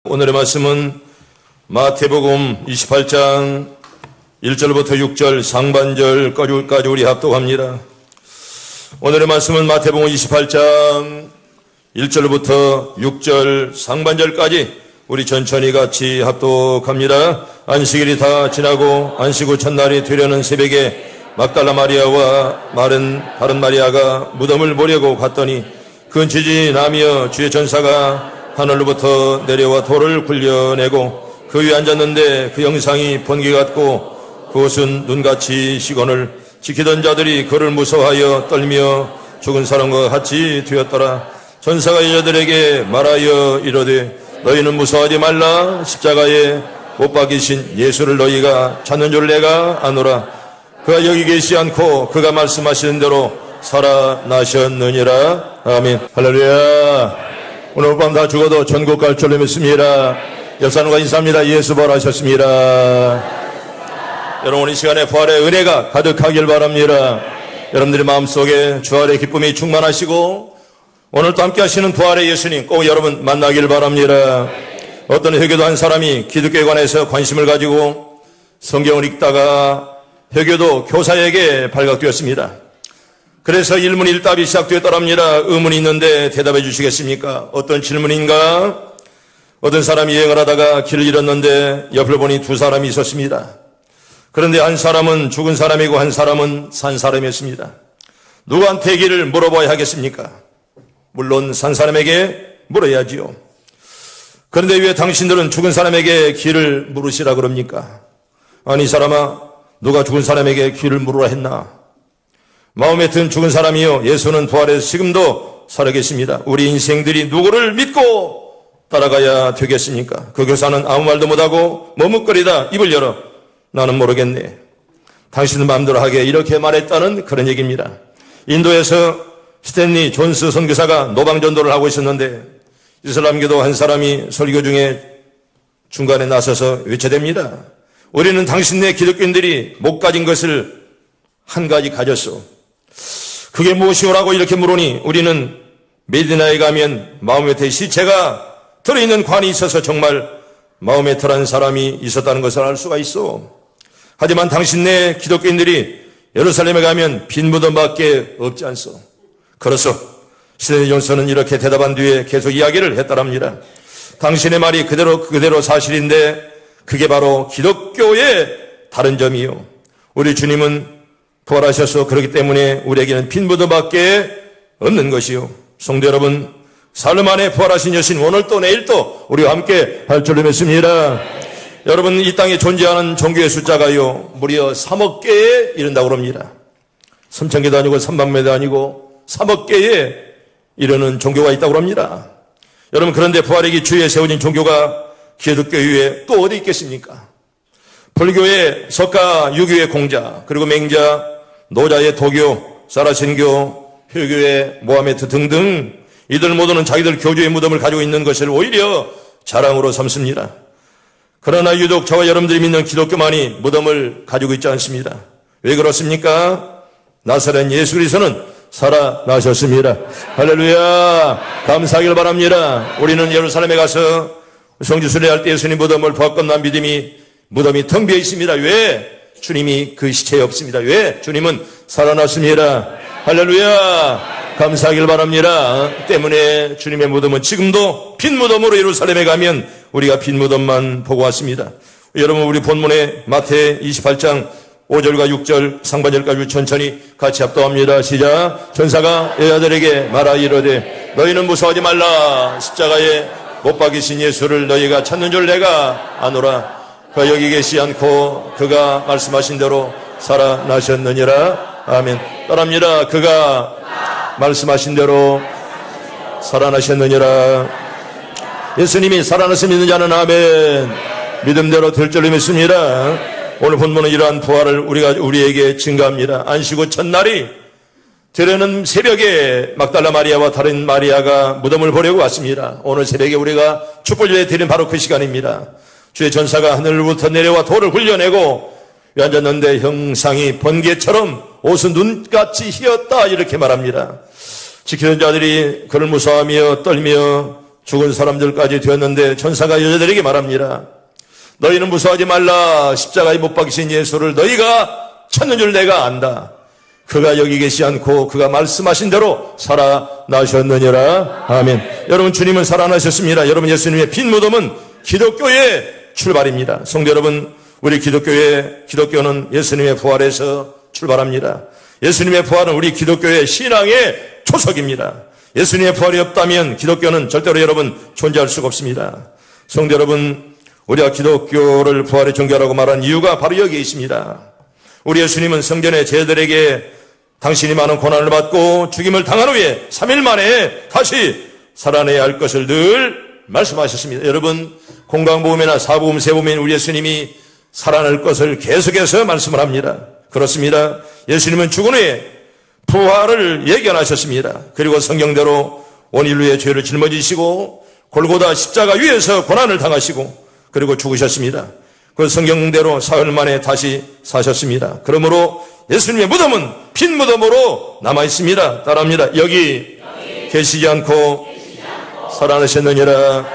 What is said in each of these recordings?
오늘의 말씀은 마태복음 28장 1절부터 6절 상반절까지 우리 합독합니다. 오늘의 말씀은 마태복음 28장 1절부터 6절 상반절까지 우리 천천히 같이 합독합니다. 안식일이 다 지나고 안식 후 첫날이 되려는 새벽에 막달라 마리아와 다른 마리아가 무덤을 보려고 갔더니 근치지 나며 주의 전사가 하늘로부터 내려와 돌을 굴려내고 그 위에 앉았는데 그 형상이 번개 같고 그것은 눈같이 시건을 지키던 자들이 그를 무서워하여 떨며 죽은 사람과 같이 되었더라. 전사가 여자들에게 말하여 이르되 너희는 무서워하지 말라. 십자가에 못 박이신 예수를 너희가 찾는 줄 내가 아노라. 그가 여기 계시지 않고 그가 말씀하시는 대로 살아나셨느니라. 아멘. 할렐루야. 오늘 밤 다 죽어도 천국 갈 줄로 믿습니다. 옆사람과 인사합니다. 예수 부활하셨습니다. 여러분 이 시간에 부활의 은혜가 가득하길 바랍니다. 여러분들의 마음속에 주활의 기쁨이 충만하시고 오늘 또 함께 하시는 부활의 예수님 꼭 여러분 만나길 바랍니다. 어떤 회교도 한 사람이 기독교에 관해서 관심을 가지고 성경을 읽다가 회교도 교사에게 발각되었습니다. 그래서 일문일답이 시작되었더랍니다. 의문이 있는데 대답해 주시겠습니까? 어떤 질문인가? 어떤 사람이 여행을 하다가 길을 잃었는데 옆을 보니 두 사람이 있었습니다. 그런데 한 사람은 죽은 사람이고 한 사람은 산 사람이었습니다. 누구한테 길을 물어봐야 하겠습니까? 물론 산 사람에게 물어야지요. 그런데 왜 당신들은 죽은 사람에게 길을 물으시라 그럽니까? 아니 이 사람아, 누가 죽은 사람에게 길을 물으라 했나? 마음에 든 죽은 사람이요, 예수는 부활해서 지금도 살아계십니다. 우리 인생들이 누구를 믿고 따라가야 되겠습니까? 그 교사는 아무 말도 못하고 머뭇거리다 입을 열어 나는 모르겠네, 당신은 마음대로 하게, 이렇게 말했다는 그런 얘기입니다. 인도에서 스탠리 존스 선교사가 노방전도를 하고 있었는데 이슬람교도 한 사람이 설교 중에 중간에 나서서 외쳐댑니다. 우리는 당신네 기독교인들이 못 가진 것을 한 가지 가졌어. 그게 무엇이오라고 이렇게 물으니 우리는 메디나에 가면 마호메트의 시체가 들어있는 관이 있어서 정말 마호메트라는 사람이 있었다는 것을 알 수가 있어. 하지만 당신네 기독교인들이 예루살렘에 가면 빈 무덤밖에 없지 않소. 그래서 스탠리 존슨은 이렇게 대답한 뒤에 계속 이야기를 했다랍니다. 당신의 말이 그대로 사실인데 그게 바로 기독교의 다른 점이요, 우리 주님은 부활하셔서 그렇기 때문에 우리에게는 빈 무덤밖에 없는 것이요. 성도 여러분, 사흘 만에 부활하신 여신 오늘 또 내일 또 우리와 함께 할 줄로 믿습니다. 여러분, 이 땅에 존재하는 종교의 숫자가요 무려 3억 개에 이른다고 합니다. 3,000개도 아니고 3만매도 아니고 3억 개에 이르는 종교가 있다고 합니다. 여러분, 그런데 부활의 주위에 세워진 종교가 기독교 이외에 또 어디 있겠습니까? 불교의 석가, 유교의 공자, 그리고 맹자, 노자의 도교, 사라신교, 회교의 모하메트 등등, 이들 모두는 자기들 교주의 무덤을 가지고 있는 것을 오히려 자랑으로 삼습니다. 그러나 유독 저와 여러분들이 믿는 기독교만이 무덤을 가지고 있지 않습니다. 왜 그렇습니까? 나사렛 예수 그리스도는 살아나셨습니다. 할렐루야. 감사하길 바랍니다. 우리는 예루살렘에 가서 성지 순례할 때 예수님 무덤을 보았건 난 무덤이 텅 비어 있습니다. 왜? 주님이 그 시체에 없습니다. 왜? 주님은 살아났습니다. 할렐루야. 감사하길 바랍니다. 때문에 주님의 무덤은 지금도 빈 무덤으로 예루살렘에 가면 우리가 빈 무덤만 보고 왔습니다. 여러분, 우리 본문의 마태 28장 5절과 6절 상반절까지 천천히 같이 합독합니다. 시작. 전사가 여자들에게 말하 이르되 너희는 무서워하지 말라. 십자가에 못 박이신 예수를 너희가 찾는 줄 내가 아노라. 그가 여기 계시지 않고 그가 말씀하신 대로 살아나셨느니라. 아멘. 따라합니다. 그가 말씀하신 대로 살아나셨느니라. 예수님이 살아나서 믿는 자는 아멘. 믿음대로 될 줄로 믿습니다. 오늘 본문은 이러한 부활을 우리에게 증가합니다. 안식 후 첫날이 되려는 새벽에 막달라 마리아와 다른 마리아가 무덤을 보려고 왔습니다. 오늘 새벽에 우리가 촛불 드리는 바로 그 시간입니다. 주의 전사가 하늘로부터 내려와 돌을 굴려내고 앉았는데 형상이 번개처럼 옷은 눈같이 희었다, 이렇게 말합니다. 지키는 자들이 그를 무서워하며 떨며 죽은 사람들까지 되었는데 천사가 여자들에게 말합니다. 너희는 무서워하지 말라. 십자가에 못 박히신 예수를 너희가 찾는 줄 내가 안다. 그가 여기 계시지 않고 그가 말씀하신 대로 살아나셨느니라. 아멘. 여러분, 주님은 살아나셨습니다. 여러분, 예수님의 빈 무덤은 기독교의 출발입니다. 성도 여러분, 우리 기독교는 예수님의 부활에서 출발합니다. 예수님의 부활은 우리 기독교의 신앙의 초석입니다. 예수님의 부활이 없다면 기독교는 절대로 여러분 존재할 수가 없습니다. 성도 여러분, 우리가 기독교를 부활의 종교라고 말한 이유가 바로 여기에 있습니다. 우리 예수님은 성전의 제자들에게 당신이 많은 고난을 받고 죽임을 당한 후에 3일 만에 다시 살아내야 할 것을 늘 말씀하셨습니다. 여러분, 공강복음이나 사복음, 세복음인 우리 예수님이 살아날 것을 계속해서 말씀을 합니다. 그렇습니다. 예수님은 죽은 후에 부활을 예견하셨습니다. 그리고 성경대로 온 인류의 죄를 짊어지시고 골고다 십자가 위에서 고난을 당하시고 그리고 죽으셨습니다. 그 성경대로 사흘 만에 다시 사셨습니다. 그러므로 예수님의 무덤은 빈 무덤으로 남아있습니다. 따라합니다. 여기 계시지 않고 살아나셨느니라.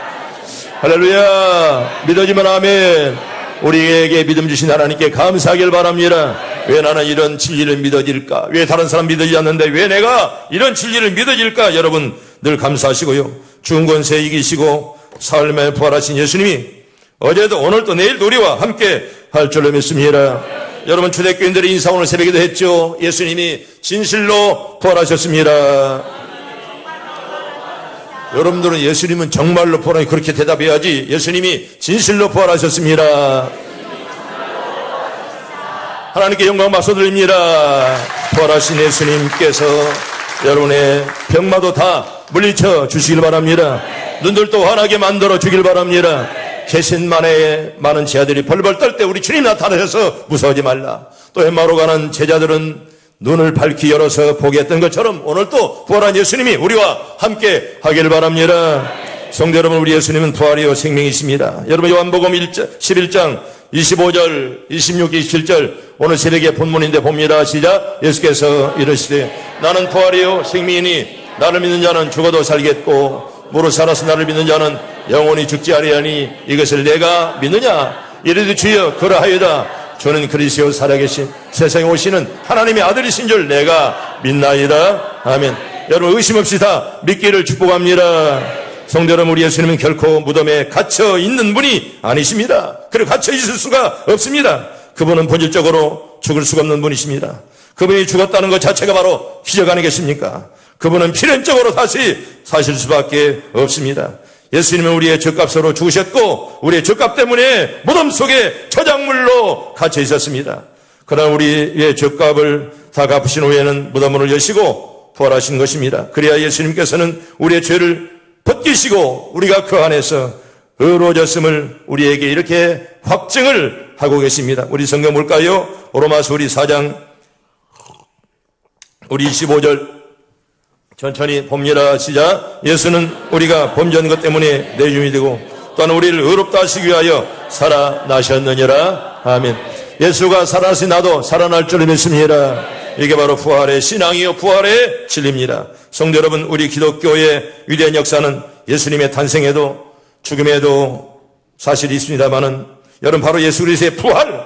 할렐루야. 믿어지면 아멘. 우리에게 믿음 주신 하나님께 감사하길 바랍니다. 왜 나는 이런 진리를 믿어질까? 왜 다른 사람 믿어지지 않는데 왜 내가 이런 진리를 믿어질까? 여러분 늘 감사하시고요. 죽은 권세 이기시고 사흘 만에 부활하신 예수님이 어제도 오늘도 내일도 우리와 함께 할 줄로 믿습니다. 여러분, 초대교인들의 인사 오늘 새벽에도 했죠. 예수님이 진실로 부활하셨습니다. 여러분들은 예수님은 정말로 부활하니 그렇게 대답해야지. 예수님이 진실로 부활하셨습니다. 하나님께 영광 박수 드립니다. 부활하신 예수님께서 여러분의 병마도 다 물리쳐 주시길 바랍니다. 눈들도 환하게 만들어 주길 바랍니다. 계신만에 많은 제자들이 벌벌 떨 때 우리 주님 나타나셔서 무서워하지 말라. 또 엠마오로 가는 제자들은 눈을 밝히 열어서 보게 했던 것처럼 오늘 또 부활한 예수님이 우리와 함께 하기를 바랍니다. 성도 여러분, 우리 예수님은 부활이요 생명이십니다. 여러분, 요한복음 11장 25절, 26, 27절 오늘 새벽에 본문인데 봅니다. 시작. 예수께서 이르시되 나는 부활이요 생명이니 나를 믿는 자는 죽어도 살겠고 무릇 살아서 나를 믿는 자는 영원히 죽지 아니하니 이것을 내가 믿느냐? 이르되 주여 그러하여다. 주는 그리스도 살아계신 세상에 오시는 하나님의 아들이신 줄 내가 믿나이다. 아멘. 여러분, 의심 없이 다 믿기를 축복합니다. 성도 여러분, 우리 예수님은 결코 무덤에 갇혀 있는 분이 아니십니다. 그리고 갇혀 있을 수가 없습니다. 그분은 본질적으로 죽을 수가 없는 분이십니다. 그분이 죽었다는 것 자체가 바로 기적 아니겠습니까? 그분은 필연적으로 다시 사실 수밖에 없습니다. 예수님은 우리의 죗값으로 죽으셨고 우리의 죗값 때문에 무덤 속에 저작물로 갇혀 있었습니다. 그러나 우리의 죗값을 다 갚으신 후에는 무덤문을 여시고 부활하신 것입니다. 그래야 예수님께서는 우리의 죄를 벗기시고 우리가 그 안에서 의로워졌음을 우리에게 이렇게 확증을 하고 계십니다. 우리 성경 볼까요? 로마서 우리 4장 우리 25절 천천히 봅니다. 시작. 예수는 우리가 범죄한 것 때문에 내줌이 되고 또한 우리를 의롭다 하시기 위하여 살아나셨느니라. 아멘. 예수가 살아나시 나도 살아날 줄 믿습니다. 이게 바로 부활의 신앙이요 부활의 진리입니다. 성도 여러분, 우리 기독교의 위대한 역사는 예수님의 탄생에도 죽음에도 사실이 있습니다마는 여러분 바로 예수 그리스도의 부활,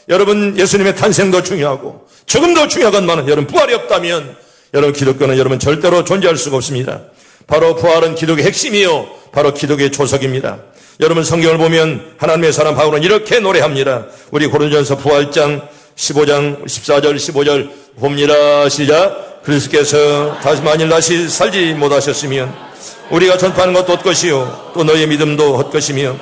여러분 예수님의 탄생도 중요하고 죽음도 중요하건만은 여러분 부활이 없다면 여러분 기독교는 여러분 절대로 존재할 수가 없습니다. 바로 부활은 기독의 핵심이요 바로 기독의 초석입니다. 여러분 성경을 보면 하나님의 사람 바울은 이렇게 노래합니다. 우리 고린도전서 부활장 15장 14절 15절 봅니다. 시작. 그리스도께서 다시 만일 다시 살지 못하셨으면 우리가 전파하는 것도 헛것이요 또 너희의 믿음도 헛것이며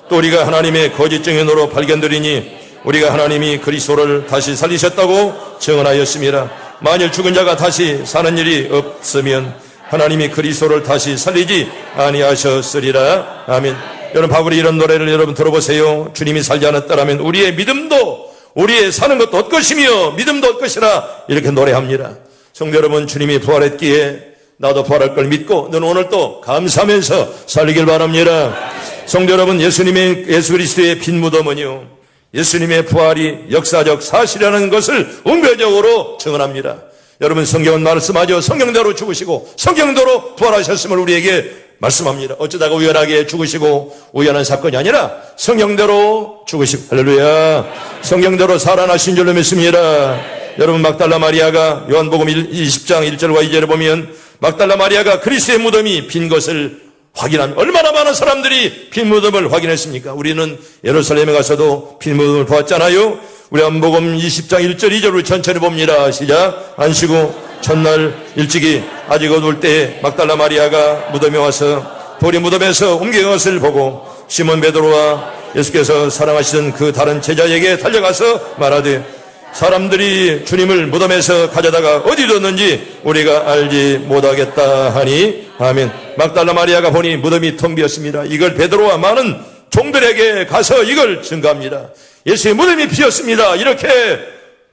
또 우리가 하나님의 거짓 증인으로 발견되리니 우리가 하나님이 그리스도를 다시 살리셨다고 증언하였습니다. 만일 죽은 자가 다시 사는 일이 없으면 하나님이 그리스도를 다시 살리지 아니하셨으리라. 아멘. 여러분 바울이 이런 노래를 여러분 들어보세요. 주님이 살지 않았다라면 우리의 믿음도 우리의 사는 것도 헛것이며 믿음도 헛것이라 이렇게 노래합니다. 성도 여러분, 주님이 부활했기에 나도 부활할 걸 믿고 너는 오늘 또 감사하면서 살리길 바랍니다. 성도 여러분, 예수 그리스도의 빈 무덤은요 예수님의 부활이 역사적 사실이라는 것을 은별적으로 증언합니다. 여러분 성경은 말씀하죠. 성경대로 죽으시고 성경대로 부활하셨음을 우리에게 말씀합니다. 어쩌다가 우연하게 죽으시고 우연한 사건이 아니라 성경대로 죽으시고, 할렐루야, 성경대로 살아나신 줄로 믿습니다. 여러분, 막달라 마리아가 요한복음 20장 1절과 2절에 보면 막달라 마리아가 그리스도의 무덤이 빈 것을 확인합니다. 얼마나 많은 사람들이 빈 무덤을 확인했습니까? 우리는 예루살렘에 가서도 빈 무덤을 보았잖아요. 우리 요한복음 20장 1절 2절을 천천히 봅니다. 시작. 안식 후 첫날 일찍이 아직 어두울 때 막달라 마리아가 무덤에 와서 돌이 무덤에서 옮긴 것을 보고 시몬 베드로와 예수께서 사랑하시던 그 다른 제자에게 달려가서 말하되 사람들이 주님을 무덤에서 가져다가 어디 뒀는지 우리가 알지 못하겠다 하니, 아멘. 막달라 마리아가 보니 무덤이 텅 비었습니다. 이걸 베드로와 많은 종들에게 가서 이걸 증거합니다. 예수의 무덤이 비었습니다. 이렇게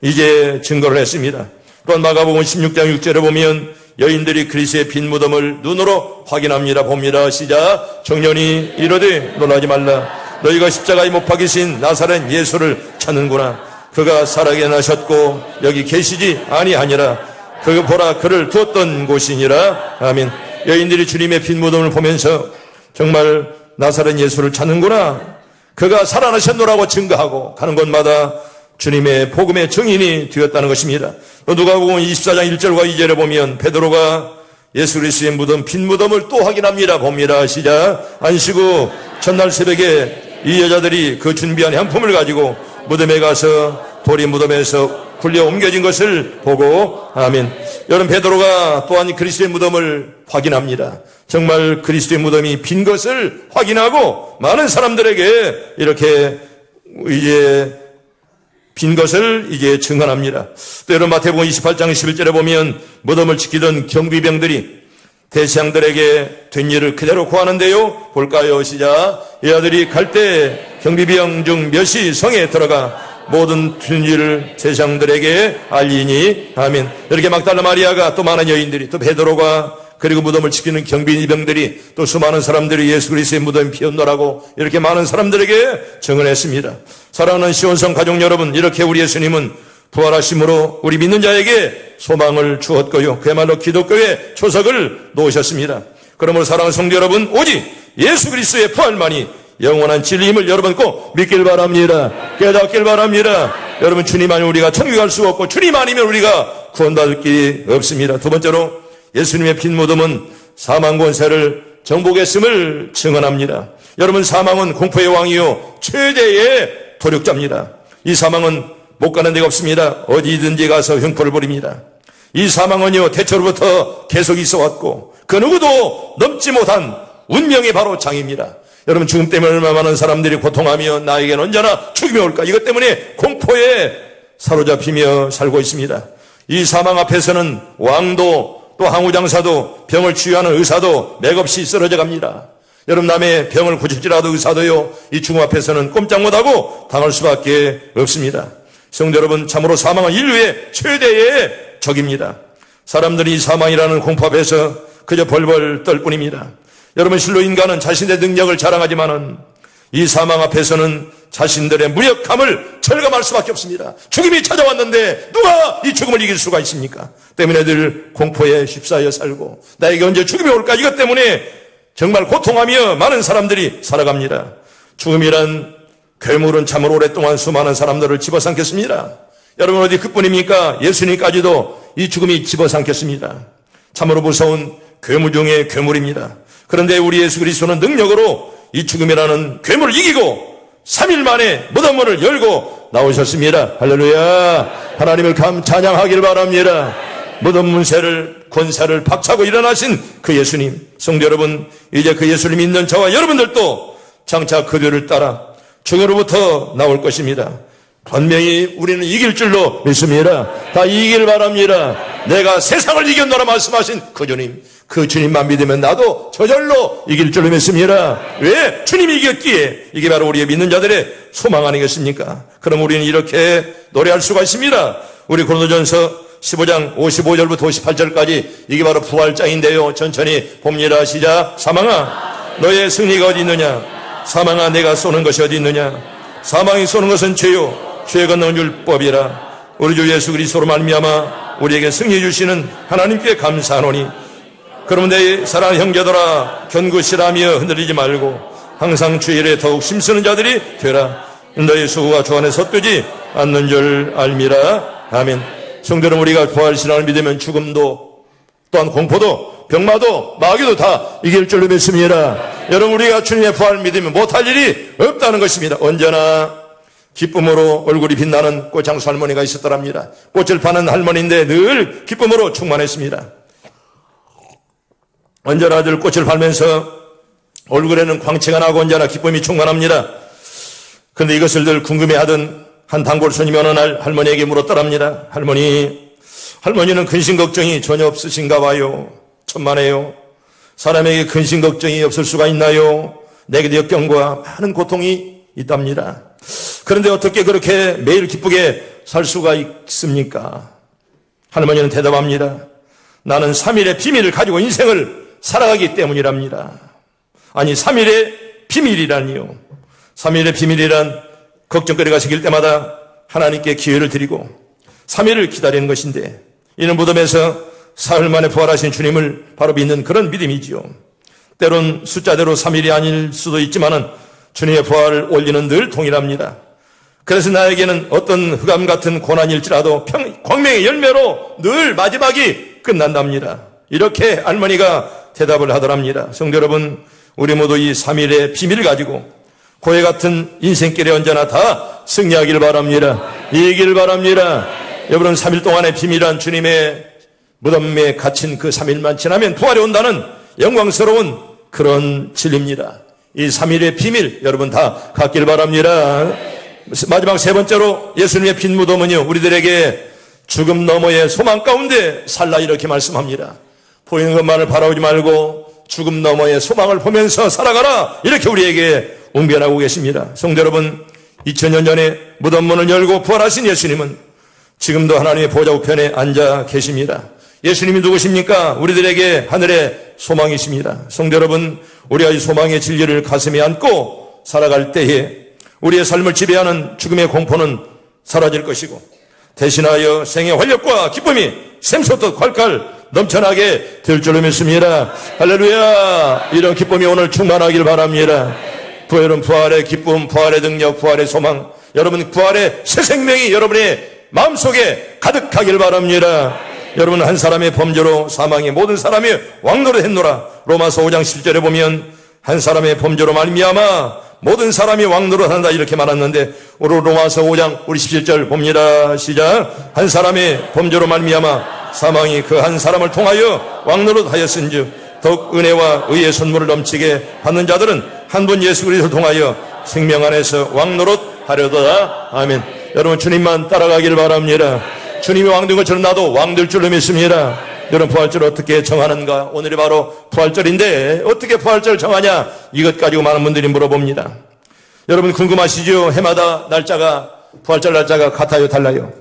이제 증거를 했습니다. 또한 마가복음 16장 6절에 보면 여인들이 그리스도의 빈 무덤을 눈으로 확인합니다. 봅니다. 시작. 청년이 이르되 놀라지 말라. 너희가 십자가에 못 박이신 나사렛 예수를 찾는구나. 그가 살아게 나셨고 여기 계시지 아니하니라. 그가 보라 그를 두었던 곳이니라. 아멘. 여인들이 주님의 빈 무덤을 보면서 정말 나사렛 예수를 찾는구나, 그가 살아나셨노라고 증거하고 가는 곳마다 주님의 복음의 증인이 되었다는 것입니다. 또 누가복음 24장 1절과 2절에 보면 베드로가 예수 그리스도의 무덤, 빈 무덤을 또 확인합니다. 봅니다. 시작. 안식 후 첫날 새벽에 이 여자들이 그 준비한 향품을 가지고 무덤에 가서 돌이 무덤에서 굴려 옮겨진 것을 보고, 아멘. 여러분, 베드로가 또한 그리스도의 무덤을 확인합니다. 정말 그리스도의 무덤이 빈 것을 확인하고 많은 사람들에게 이렇게 이제 빈 것을 이제 증언합니다. 또 여러분, 마태복음 28장 11절에 보면 무덤을 지키던 경비병들이 대시양들에게 된 일을 그대로 고하는데요. 볼까요? 시작. 이 아들이 갈 때 경비병 중 몇이 성에 들어가 모든 된 일을 대시양들에게 알리니, 아멘. 이렇게 막달라 마리아가 또 많은 여인들이 또 베드로가 그리고 무덤을 지키는 경비병들이 또 수많은 사람들이 예수 그리스도의 무덤이 비었노라고 이렇게 많은 사람들에게 증언했습니다. 사랑하는 시온성 가족 여러분, 이렇게 우리 예수님은 부활하심으로 우리 믿는 자에게 소망을 주었고요, 그야말로 기독교의 초석을 놓으셨습니다. 그러므로 사랑하는 성도 여러분, 오직 예수 그리스도의 부활만이 영원한 진리임을 여러분 꼭 믿길 바랍니다. 깨닫길 바랍니다. 여러분, 주님 아니면 우리가 천국에 갈 수 없고 주님 아니면 우리가 구원받을 길이 없습니다. 두 번째로 예수님의 빈 무덤은 사망 권세를 정복했음을 증언합니다. 여러분, 사망은 공포의 왕이요 최대의 도력자입니다. 이 사망은 못 가는 데가 없습니다. 어디든지 가서 흉포를 부립니다. 이 사망은요 대초로부터 계속 있어왔고 그 누구도 넘지 못한 운명의 바로 장입니다. 여러분, 죽음 때문에 얼마나 많은 사람들이 고통하며 나에게는 언제나 죽음이 올까, 이것 때문에 공포에 사로잡히며 살고 있습니다. 이 사망 앞에서는 왕도 또 항우장사도 병을 치유하는 의사도 맥없이 쓰러져 갑니다. 여러분, 남의 병을 고칠지라도 의사도요 이 죽음 앞에서는 꼼짝 못하고 당할 수밖에 없습니다. 성도 여러분, 참으로 사망은 인류의 최대의 적입니다. 사람들이 이 사망이라는 공포 앞에서 그저 벌벌 떨 뿐입니다. 여러분, 실로 인간은 자신의 능력을 자랑하지만은 이 사망 앞에서는 자신들의 무력함을 절감할 수밖에 없습니다. 죽음이 찾아왔는데 누가 이 죽음을 이길 수가 있습니까? 때문에 늘 공포에 휩싸여 살고 나에게 언제 죽음이 올까, 이것 때문에 정말 고통하며 많은 사람들이 살아갑니다. 죽음이란 괴물은 참으로 오랫동안 수많은 사람들을 집어삼켰습니다. 여러분, 어디 그뿐입니까? 예수님까지도 이 죽음이 집어삼켰습니다. 참으로 무서운 괴물 중의 괴물입니다. 그런데 우리 예수 그리스도는 능력으로 이 죽음이라는 괴물을 이기고 3일 만에 무덤문을 열고 나오셨습니다. 할렐루야. 하나님을 찬양하길 바랍니다. 무덤 문세를 권세를 박차고 일어나신 그 예수님, 성도 여러분, 이제 그 예수를 믿는 저와 여러분들도 장차 그 뒤를 따라 죽음으로부터 나올 것입니다. 분명히 우리는 이길 줄로 믿습니다. 다 이기길 바랍니다. 내가 세상을 이겼노라 말씀하신 그 주님, 그 주님만 믿으면 나도 저절로 이길 줄로 믿습니다. 왜? 주님이 이겼기에. 이게 바로 우리의 믿는 자들의 소망 아니겠습니까? 그럼 우리는 이렇게 노래할 수가 있습니다. 우리 고린도전서 15장 55절부터 58절까지 이게 바로 부활장인데요, 천천히 봅니다. 시작. 사망아, 너의 승리가 어디 있느냐? 사망아, 내가 쏘는 것이 어디 있느냐? 사망이 쏘는 것은 죄요 죄 건너는 율법이라. 우리 주 예수 그리스도로 말미암아 우리에게 승리 주시는 하나님께 감사하노니 그러면 내 사랑하는 형제들아, 견고시라며 흔들리지 말고 항상 주의 일에 더욱 힘쓰는 자들이 되라. 너희 수고가 주 안에 섰되지 않는 줄 알미라. 아멘. 성도 여러분, 우리가 부활신앙을 믿으면 죽음도 또한 공포도 병마도 마귀도 다 이길 줄로 믿습니다. 여러분, 우리가 주님의 부활을 믿으면 못할 일이 없다는 것입니다. 언제나 기쁨으로 얼굴이 빛나는 꽃장수 할머니가 있었더랍니다. 꽃을 파는 할머니인데 늘 기쁨으로 충만했습니다. 언제나 늘 꽃을 팔면서 얼굴에는 광채가 나고 언제나 기쁨이 충만합니다. 그런데 이것을 늘 궁금해하던 한 단골 손님이 어느 날 할머니에게 물었더랍니다. 할머니는 근심 걱정이 전혀 없으신가 봐요. 천만에요. 사람에게 근심 걱정이 없을 수가 있나요? 내게도 역경과 많은 고통이 있답니다. 그런데 어떻게 그렇게 매일 기쁘게 살 수가 있습니까? 할머니는 대답합니다. 나는 3일의 비밀을 가지고 인생을 살아가기 때문이랍니다. 아니, 3일의 비밀이라니요. 3일의 비밀이란 걱정거리가 생길 때마다 하나님께 기회를 드리고 3일을 기다리는 것인데, 이는 무덤에서 사흘 만에 부활하신 주님을 바로 믿는 그런 믿음이지요. 때론 숫자대로 3일이 아닐 수도 있지만은 주님의 부활을 올리는 늘 동일합니다. 그래서 나에게는 어떤 흑암 같은 고난일지라도 광명의 열매로 늘 마지막이 끝난답니다. 이렇게 할머니가 대답을 하더랍니다. 성도 여러분, 우리 모두 이 3일의 비밀을 가지고 고해 같은 인생길에 언제나 다 승리하길 바랍니다. 이기길 바랍니다. 여러분, 3일 동안의 비밀한 주님의 무덤에 갇힌 그 3일만 지나면 부활이 온다는 영광스러운 그런 진리입니다. 이 3일의 비밀 여러분 다 갖길 바랍니다. 마지막 세 번째로 예수님의 빈 무덤은요, 우리들에게 죽음 너머의 소망 가운데 살라 이렇게 말씀합니다. 보이는 것만을 바라보지 말고 죽음 너머의 소망을 보면서 살아가라 이렇게 우리에게 웅변하고 계십니다. 성도 여러분, 2000년 전에 무덤 문을 열고 부활하신 예수님은 지금도 하나님의 보좌 우편에 앉아 계십니다. 예수님이 누구십니까? 우리들에게 하늘의 소망이십니다. 성도 여러분, 우리가 이 소망의 진리를 가슴에 안고 살아갈 때에 우리의 삶을 지배하는 죽음의 공포는 사라질 것이고, 대신하여 생의 활력과 기쁨이 샘솟듯 콸콸 넘쳐나게 될 줄로 믿습니다. 할렐루야. 이런 기쁨이 오늘 충만하길 바랍니다. 여러분, 부활의 기쁨, 부활의 능력, 부활의 소망, 여러분 부활의 새 생명이 여러분의 마음속에 가득하길 바랍니다. 여러분, 한 사람의 범죄로 사망이 모든 사람이 왕노릇 했노라. 로마서 5장 10절에 보면 한 사람의 범죄로 말미암아 모든 사람이 왕노릇한다 이렇게 말했는데, 우리 로마서 5장 우리 17절 봅니다. 시작. 한 사람의 범죄로 말미암아 사망이 그 한 사람을 통하여 왕노릇하였은즉 더욱 은혜와 의의 선물을 넘치게 받는 자들은 한 분 예수 그리스도를 통하여 생명 안에서 왕노릇하려다. 아멘. 여러분, 주님만 따라가길 바랍니다. 주님이 왕된 것처럼 나도 왕될 줄로 믿습니다. 여러분, 부활절을 어떻게 정하는가? 오늘이 바로 부활절인데 어떻게 부활절을 정하냐? 이것 가지고 많은 분들이 물어봅니다. 여러분, 궁금하시죠? 해마다 날짜가, 부활절 날짜가 같아요, 달라요?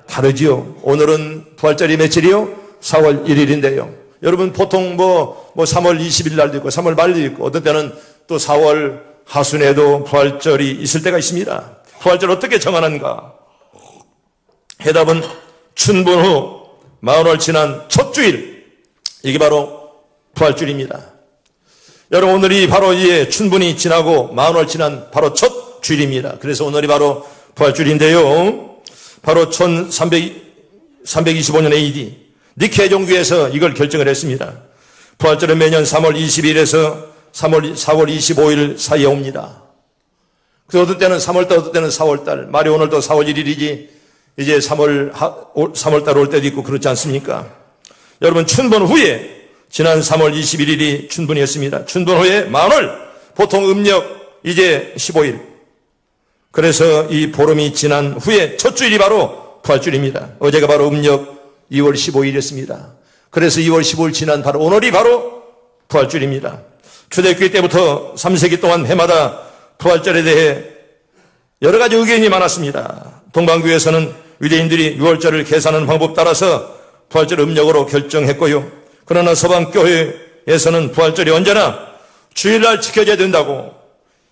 다르지요. 오늘은 부활절이 며칠이요? 4월 1일인데요. 여러분, 보통 3월 20일 날도 있고 3월 말도 있고 어떤 때는 또 4월 하순에도 부활절이 있을 때가 있습니다. 부활절 어떻게 정하는가? 해답은 춘분 후 40을 지난 첫 주일, 이게 바로 부활주일입니다. 여러분, 오늘이 바로 이제 춘분이 지나고 40을 지난 바로 첫 주일입니다. 그래서 오늘이 바로 부활주일인데요. 바로 325년 AD 니케 종교에서 이걸 결정을 했습니다. 부활절은 매년 3월 20일에서 4월 25일 사이에 옵니다. 그래서 어떤 때는 3월달, 어떤 때는 4월달, 말이 오늘도 4월 1일이지 이제 3월달 올 때도 있고 그렇지 않습니까? 여러분, 춘분 후에 지난 3월 21일이 춘분이었습니다. 춘분 후에 40을, 보통 음력 이제 15일. 그래서 이 보름이 지난 후에 첫 주일이 바로 부활주일입니다. 어제가 바로 음력 2월 15일이었습니다. 그래서 2월 15일 지난 바로 오늘이 바로 부활주일입니다. 초대교회 때부터 3세기 동안 해마다 부활절에 대해 여러 가지 의견이 많았습니다. 동방교회에서는 유대인들이 6월절을 계산하는 방법 따라서 부활절 음력으로 결정했고요. 그러나 서방교회에서는 부활절이 언제나 주일날 지켜져야 된다고,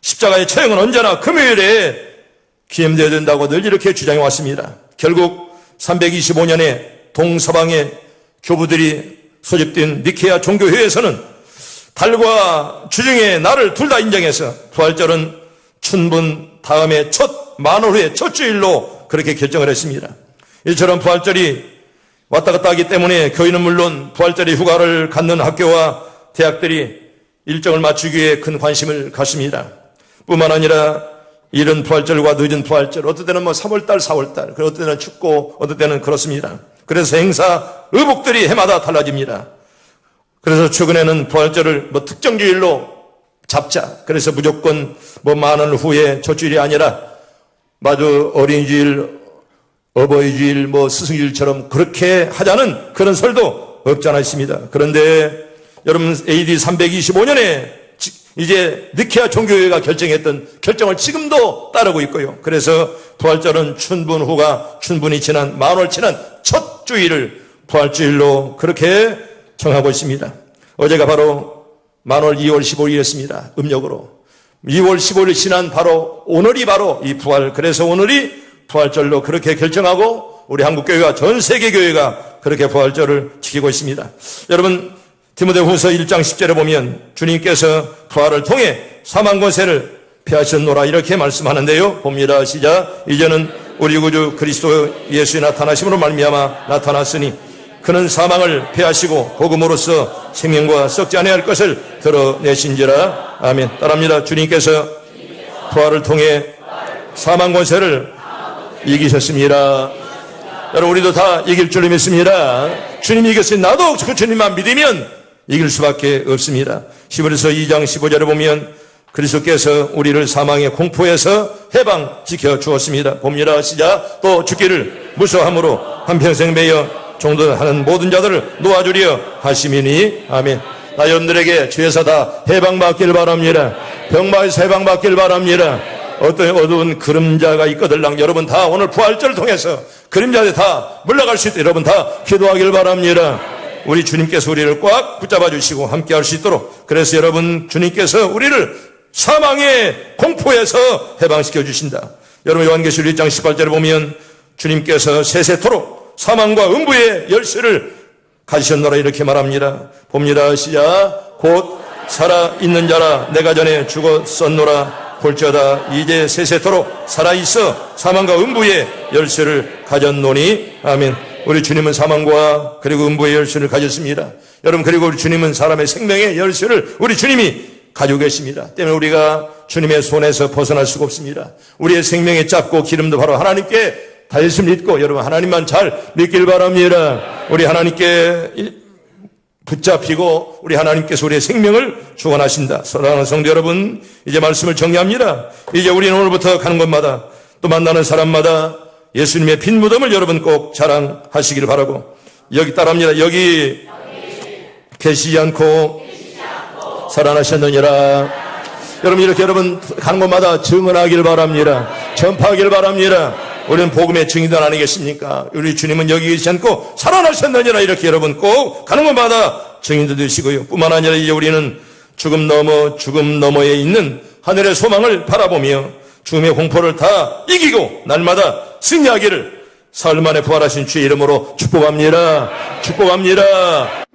십자가의 처형은 언제나 금요일에 기념되어야 된다고 늘 이렇게 주장해 왔습니다. 결국 325년에 동서방의 교부들이 소집된 니케아 종교회에서는 달과 주중의 날을 둘 다 인정해서 부활절은 춘분 다음에 첫 만월 후의 첫 주일로 그렇게 결정을 했습니다. 이처럼 부활절이 왔다 갔다 하기 때문에 교인은 물론 부활절에 휴가를 갖는 학교와 대학들이 일정을 맞추기 위해 큰 관심을 갖습니다. 뿐만 아니라 이른 부활절과 늦은 부활절, 어떤 때는 3월달, 4월달, 어떤 때는 춥고 어떤 때는 그렇습니다. 그래서 행사 의복들이 해마다 달라집니다. 그래서 최근에는 부활절을 특정 주일로 잡자. 그래서 무조건 만월 후에 첫 주일이 아니라 마주 어린이주일, 어버이주일, 스승일처럼 그렇게 하자는 그런 설도 없지 않아 있습니다. 그런데 여러분 AD 325년에 이제 니케아 종교회가 결정을 지금도 따르고 있고요. 그래서 부활절은 춘분 후가 춘분이 지난 만월 지난 첫 주일을 부활주일로 그렇게 정하고 있습니다. 어제가 바로 만월 2월 15일이었습니다. 음력으로. 2월 15일 지난 바로 오늘이 바로 이 부활. 그래서 오늘이 부활절로 그렇게 결정하고 우리 한국교회가 전 세계 교회가 그렇게 부활절을 지키고 있습니다. 여러분 디모데후서 1장 10절에 보면 주님께서 부활을 통해 사망 권세를 패하셨노라 이렇게 말씀하는데요. 봅니다. 시작. 이제는 우리 구주 그리스도 예수의 나타나심으로 말미암아 나타났으니 그는 사망을 패하시고 복음으로써 생명과 썩지 아니할 것을 드러내신지라. 아멘. 따라합니다. 주님께서 부활을 통해 사망 권세를 이기셨습니다. 여러분 우리도 다 이길 줄 믿습니다. 주님이 이겼으니 나도 그 주님만 믿으면 이길 수밖에 없습니다. 히브리서 2장 15절에 보면 그리스도께서 우리를 사망의 공포에서 해방시켜 주었습니다. 봅니다. 시작. 또 죽기를 무서워함으로 한평생 매여 종도하는 모든 자들을 놓아주려 하심이니. 아멘. 나 여러분들에게 주에서 다 해방받길 바랍니다. 병마에서 해방받길 바랍니다. 어떤 어두운 그림자가 있거들랑 여러분 다 오늘 부활절을 통해서 그림자들 다 물러갈 수 있도록 여러분 다 기도하길 바랍니다. 우리 주님께서 우리를 꽉 붙잡아 주시고 함께 할 수 있도록. 그래서 여러분 주님께서 우리를 사망의 공포에서 해방시켜 주신다. 여러분 요한계시록 1장 18절에 보면 주님께서 세세토록 사망과 음부의 열쇠를 가지셨노라 이렇게 말합니다. 봅니다. 시작. 곧 살아있는 자라 내가 전에 죽었었노라 볼지어다 이제 세세토록 살아있어 사망과 음부의 열쇠를 가졌노니. 아멘. 우리 주님은 사망과 그리고 음부의 열쇠를 가졌습니다. 여러분 그리고 우리 주님은 사람의 생명의 열쇠를 우리 주님이 가지고 계십니다. 때문에 우리가 주님의 손에서 벗어날 수가 없습니다. 우리의 생명의 짭고 기름도 바로 하나님께 다 있음을 믿고 여러분 하나님만 잘 믿길 바랍니다. 우리 하나님께 붙잡히고 우리 하나님께서 우리의 생명을 주관하신다. 사랑하는 성도 여러분 이제 말씀을 정리합니다. 이제 우리는 오늘부터 가는 곳마다 또 만나는 사람마다 예수님의 빈 무덤을 여러분 꼭 자랑하시기를 바라고 여기 따라합니다. 여기 계시지 않고 살아나셨느니라. 여러분 이렇게 여러분 가는 곳마다 증언하기를 바랍니다. 전파하기를 바랍니다. 우리는 복음의 증인들 아니겠습니까? 우리 주님은 여기 계시지 않고 살아나셨느니라 이렇게 여러분 꼭 가는 곳마다 증인들 되시고요. 뿐만 아니라 이제 우리는 죽음 너머에 있는 하늘의 소망을 바라보며 죽음의 공포를 다 이기고 날마다 승리하기를 사흘 만에 부활하신 주의 이름으로 축복합니다. 축복합니다.